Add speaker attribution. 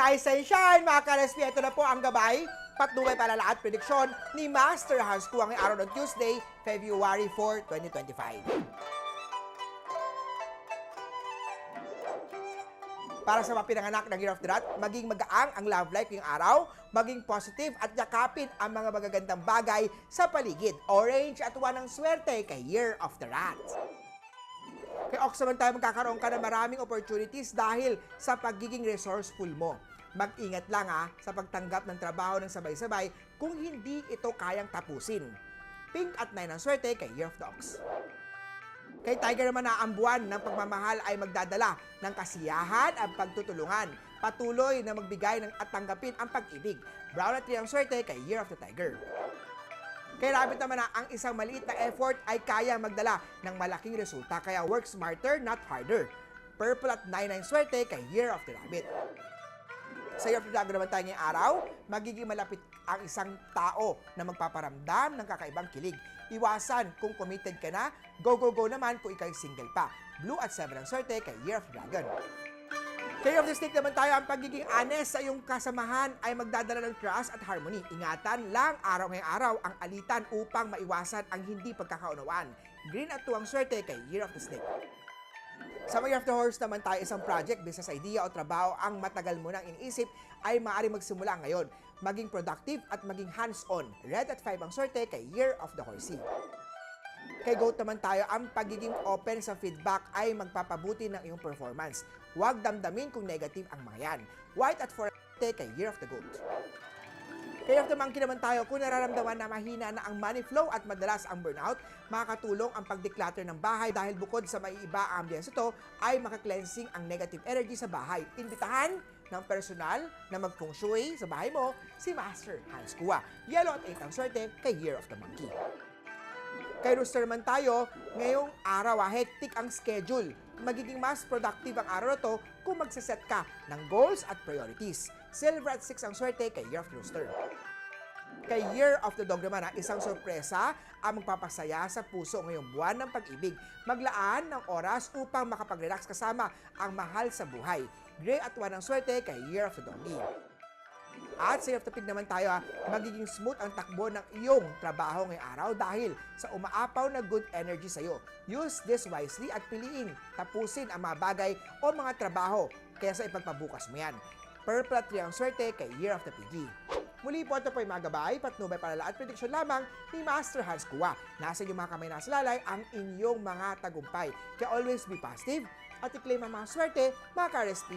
Speaker 1: Rise and shine, mga ka-RSP. Ito na po ang gabay, patnubay palala at prediksyon ni Master Hans Kua ngayong araw ng Tuesday, February 4, 2025. Para sa mga pinanganak ng Year of the Rat, maging magaang ang love life ngayong araw, maging positive at yakapin ang mga magagandang bagay sa paligid. Orange at ng swerte kay Year of the Rat. Kay Ox naman tayo magkakaroon ka ng maraming opportunities dahil sa pagiging resourceful mo. Mag-ingat lang sa pagtanggap ng trabaho ng sabay-sabay kung hindi ito kayang tapusin. Pink at 9 ang swerte kay Year of the Ox. Kay Tiger naman ang buwan ng pagmamahal ay magdadala ng kasiyahan at pagtutulungan. Patuloy na magbigay at tanggapin ang pag-ibig. Brown at 3 ang swerte kay Year of the Tiger. Kay Rabbit naman ang isang maliit na effort ay kaya magdala ng malaking resulta. Kaya work smarter, not harder. Purple at 9 ang swerte kay Year of the Rabbit. Sa Year of the Dragon naman tayo ngayong araw, magiging malapit ang isang tao na magpaparamdam ng kakaibang kilig. Iwasan kung committed ka na, go naman kung ikaw'y single pa. Blue at 7 ang swerte kay Year of the Dragon. Kay Year of the Snake naman tayo, ang pagiging honest sa iyong kasamahan ay magdadala ng trust at harmony. Ingatan lang araw ngayong araw ang alitan upang maiwasan ang hindi pagkakaunawaan. Green at 2 ang swerte kay Year of the Snake. Sa Year of the Horse naman tayo, isang project, business idea o trabaho ang matagal mo nang iniisip ay maaaring magsimula ngayon. Maging productive at maging hands-on. Red at 5 ang swerte kay Year of the Horsey. Kay Goat naman tayo, ang pagiging open sa feedback ay magpapabuti ng iyong performance. Huwag damdamin kung negative ang mga yan. White at 4 kay Year of the Goat. Kay Year of the Monkey naman tayo, kung nararamdaman na mahina na ang money flow at madalas ang burnout, makakatulong ang pag-declutter ng bahay dahil bukod sa maiiba ang ambience ito, ay maka-cleansing ang negative energy sa bahay. Imbitahan ng personal na mag-feng shui sa bahay mo, si Master Hans Kua. Yellow at 8 ang swerte kay Year of the Monkey. Kay Rooster naman tayo, ngayong araw hectic ang schedule. Magiging mas productive ang araw na to kung magsaset ka ng goals at priorities. Silver at 6 ang swerte kay Year of the Rooster. Kay Year of the Dog naman, isang sorpresa ang magpapasaya sa puso ngayong buwan ng pag-ibig. Maglaan ng oras upang makapag-relax kasama ang mahal sa buhay. Gray at 1 ang swerte kay Year of the Doggy. At sa Year of the Pig naman tayo, magiging smooth ang takbo ng iyong trabaho ngayong araw dahil sa umaapaw na good energy sa iyo. Use this wisely at piliin tapusin ang mga bagay o mga trabaho kaysa ipagpabukas mo yan. Purple at 3 ang swerte kay Year of the Piggy. Muli po, ito po yung mga gabay, patnubay, palala at prediksyon lamang ni Master Hans Kua. Nasa inyong mga kamay nasa lalay ang inyong mga tagumpay. Kaya always be positive at i-claim ang mga swerte, mga ka-RSP.